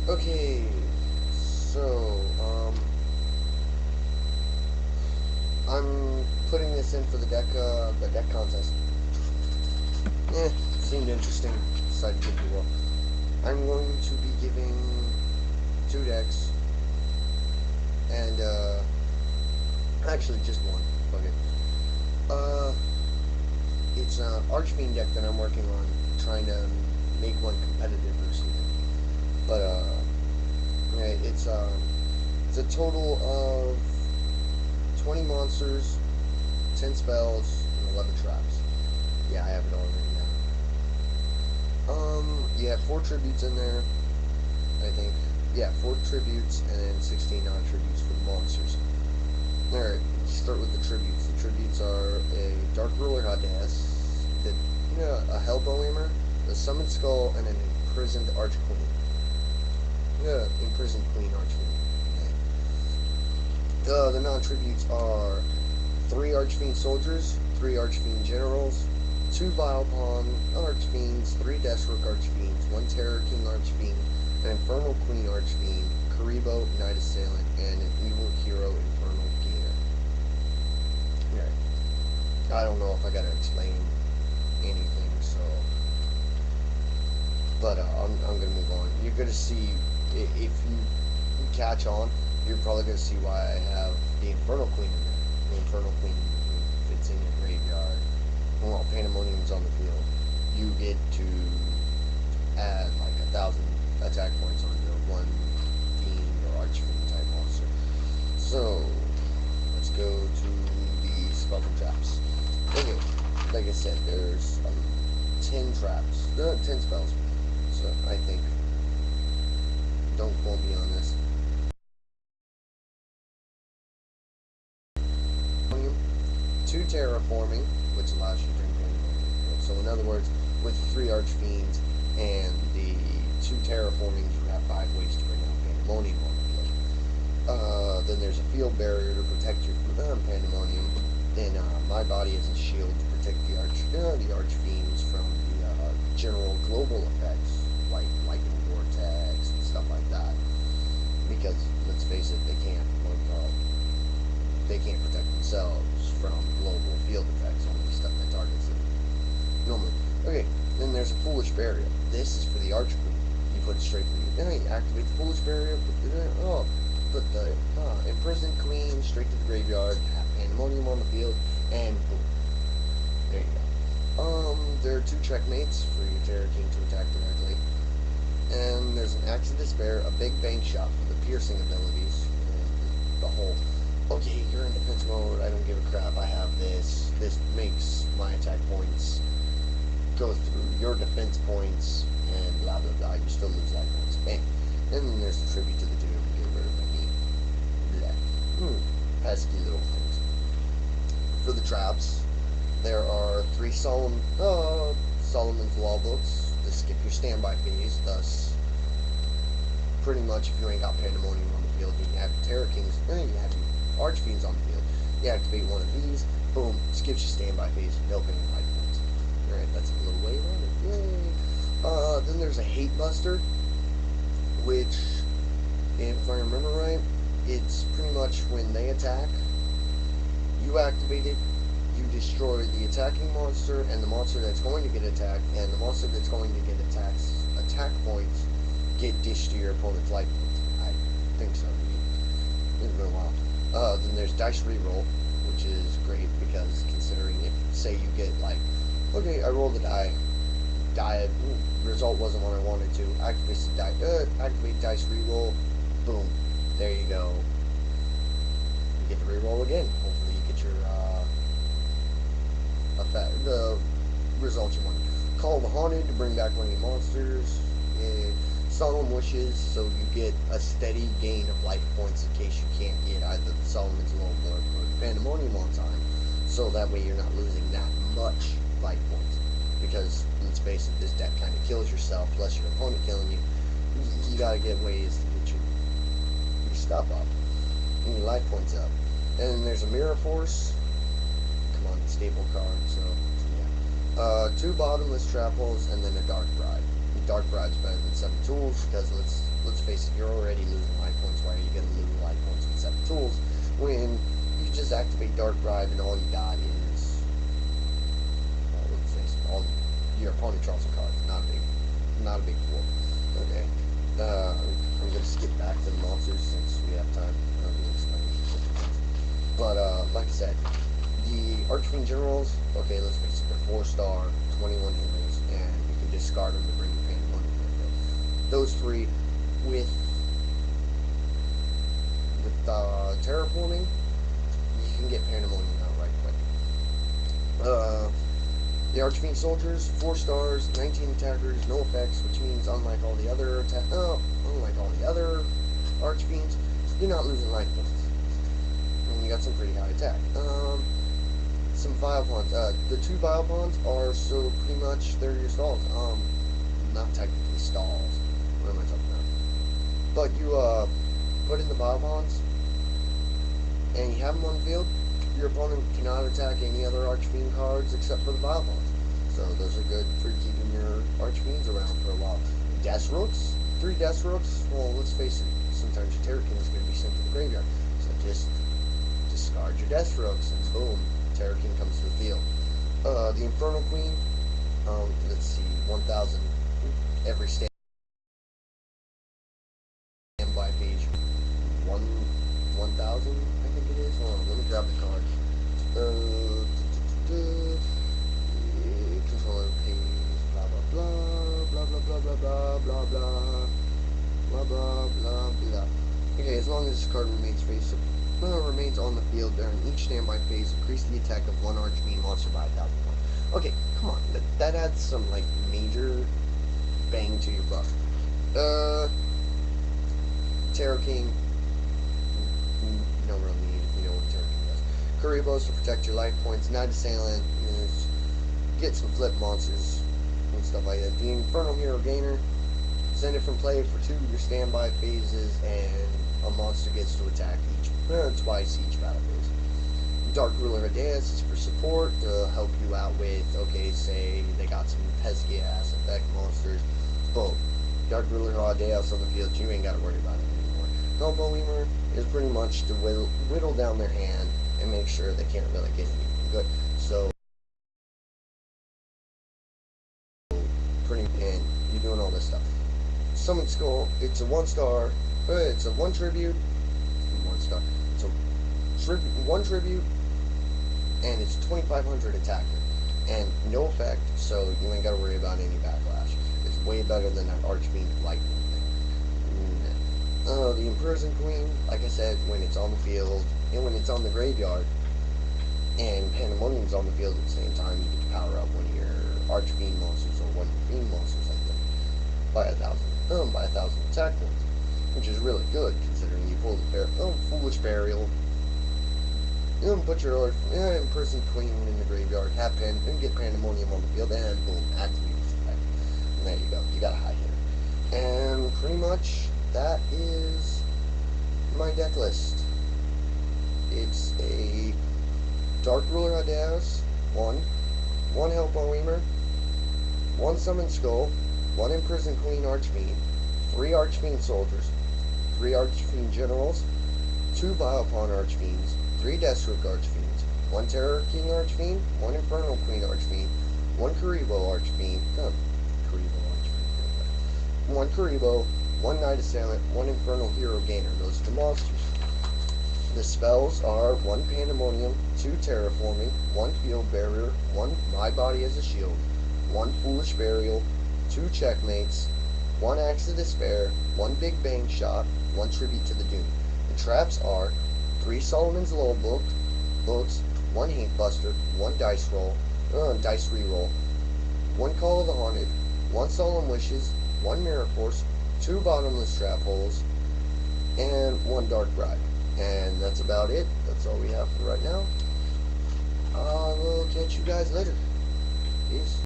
Okay, so, I'm putting this in for the deck contest. Seemed interesting. Decided to do well. I'm going to be giving 2 decks, and, actually just one. Fuck it. Uh, it's an Archfiend deck that I'm working on, trying to make one competitive or something. But, yeah, it's a total of 20 monsters, 10 spells, and 11 traps. Yeah, I have it all written down. You have 4 tributes in there, I think. Yeah, 4 tributes and then 16 non-tributes for the monsters. Alright, let's start with the tributes. The tributes are a Dark Ruler Hades, a Hellbow Aimer, a Summoned Skull, and an Imprisoned Archqueen. Yeah, Imprisoned Queen Archqueen. The non-tributes are 3 Archfiend Soldiers, 3 Archfiend Generals, 2 Vilepon Archfiends, 3 Deathstroke Archfiends, 1 Terror King Archfiend, an Infernal Queen Archfiend, Karibo Knight Assailant, and an Evil Hero Infernal Gainer. Okay. I don't know if I gotta explain anything, so... But I'm gonna move on. You're gonna see, if you catch on, you're probably going to see why I have the Infernal Queen in there. The Infernal Queen fits in your graveyard. While Pandemonium's on the field, you get to add like 1,000 attack points on your one Fiend or Archfiend type monster. So, let's go to the spells and traps. Okay, like I said, there's 10 traps, 10 spells. So, I think, don't quote me on this. 2 terraforming, which allows you to bring Pandemonium. So in other words, with 3 Archfiends and the 2 terraformings, you have 5 ways to bring out Pandemonium on the field. Then there's a field barrier to protect your Pandemonium. Then my body is a shield to protect the Archfiends from the general global effects, like Lightning Vortex and stuff like that. Because, let's face it, they can't protect themselves from global field effects, only stuff that targets them normally. Okay, then there's a Foolish Barrier. This is for the Archqueen. You put it straight through. Then you activate the Foolish Barrier, put the Imprisoned Queen straight to the graveyard, have Pandemonium on the field, and boom. There you go. There are 2 checkmates for your Terror King to attack directly. And there's an Axe of Despair, a Big Bang Shot for the piercing abilities, and the whole... Okay, you're in defense mode, I don't give a crap, I have this. This makes my attack points go through your defense points, and blah blah blah, you still lose life points. Bang. And then there's the Tribute to the Doom, get rid of any blah. Pesky little things. For the traps, there are 3 Solomon's Law books to skip your standby phase, thus pretty much if you ain't got Pandemonium on the field, you have Terror Kings, and then you have Archfiends on the field. You activate one of these, boom, skips your standby phase, helping your life points. Alright, that's a little way around it. Yay! Then there's a Hate Buster, which, if I remember right, it's pretty much when they attack, you activate it, you destroy the attacking monster, and the monster that's going to get attacked, and the monster that's going to get attack points get dished to your opponent's life points. I think so. It's been a while. Then there's Dice Reroll, which is great because considering if, say, you get like, okay, I rolled the result wasn't what I wanted to, activate Dice Reroll, boom, there you go. You get to reroll again. Hopefully you get your the result you want. Call the Haunted to bring back one of your monsters. Solemn Wishes, so you get a steady gain of life points in case you can't get either the Solomon's Law book or Pandemonium on time, so that way you're not losing that much life points. Because, let's face it, this deck kind of kills yourself, plus your opponent killing you. You gotta get ways to get your stuff up, and your life points up. And then there's a Mirror Force. Come on, the staple card, so, yeah. 2 Bottomless Trap Holes, and then a Dark Bride. Dark Bribe's better than 7 tools, because let's face it, you're already losing life points. Why are you going to lose life points with 7 tools when you just activate Dark Bribe and all you got is, let's face it, all your opponent draws a card. Not a big deal. Okay. I'm going to skip back to the monsters since we have time. But like I said, the Archfiend Generals, okay, let's face it, they're 4-star, 21 heroes, and you can discard them to bring your Pandemonium in. Those 3 with terraforming, you can get Pandemonium out right quick. The Archfiend Soldiers, 4 stars, 19 attackers, no effects, which means unlike all the other Archfiends, you're not losing life points. And you got some pretty high attack. Some Vile Pawns. The 2 Vile Pawns are so pretty much they're your stalls. Not technically stalls. What am I talking about? But you put in the Vile Pawns and you have them on the field. Your opponent cannot attack any other Archfiend cards except for the Vile Pawns. So those are good for keeping your Archfiends around for a while. Death Rooks, 3 Death Rooks. Well, let's face it, sometimes your Terror King is going to be sent to the graveyard. So just discard your Death Rooks and boom, Terror King comes to the field. The Infernal Queen, let's see, 1,000 every standby page. 1,000, I think it is. Hold on, let me grab the card. Controller page, blah blah blah blah blah blah blah blah blah blah blah blah blah blah. Okay, as long as this card remains on the field during each standby phase, increase the attack of one Archfiend monster by 1,000 points. Okay, come on, that adds some like major bang to your buck. Terror King, you don't really need it, you know what Terror King does. Kuribos to protect your life points. Night Assailant is get some flip monsters and stuff like that. The Infernal Hero Gainer, send it from play for 2 of your standby phases, and a monster gets to attack twice each battle phase. Dark Ruler Adeus is for support to help you out with, okay, say they got some pesky ass effect monsters. Boom. Dark Ruler Adeus on the field, you ain't got to worry about it anymore. Combo Eamer is pretty much to whittle down their hand and make sure they can't really get anything good. So, and you're doing all this stuff. Summon Skull, it's a 1-star, it's a 1 tribute, 1-star, it's a 1 tribute, and it's 2,500 attacker, and no effect, so you ain't gotta worry about any backlash. It's way better than that Archfiend Lightning thing. The Imprisoned Queen, like I said, when it's on the field, and when it's on the graveyard, and Pandemonium's on the field at the same time, you get to power up one of your Archfiend monsters or one of your Fiend monsters, I think, by 1,000 attack points, which is really good considering you pull the Foolish Burial. Put your Imprisoned Queen in the graveyard, and get Pandemonium on the field, and boom, activate this effect. And there you go, you got a high hitter. And pretty much that is my deck list. It's a Dark Ruler Adeus, 1 Hellbow Eamer, 1 Summon Skull, 1 Imprisoned Queen Archfiend, 3 Archfiend Soldiers, 3 Archfiend Generals, 2 Vile Pawn Archfiends, 3 Deathstroke Archfiends, 1 Terror King Archfiend, 1 Infernal Queen Archfiend, 1 Kuriboh Archfiend, 1 Kuriboh, 1 Night Assailant, 1 Infernal Hero Gainer. Those are the monsters. The spells are 1 Pandemonium, 2 Terraforming, 1 Field Barrier, 1 My Body as a Shield, 1 Foolish Burial, 2 Checkmates, 1 Axe of Despair, 1 Big Bang Shot, 1 Tribute to the Doom. The traps are 3 Solomon's Lull books, 1 Hate Buster, 1 Dice Reroll, 1 Call of the Haunted, 1 Solemn Wishes, 1 Mirror Force, 2 Bottomless Trap Holes, and 1 Dark Bribe. And that's about it. That's all we have for right now. I will catch you guys later. Peace.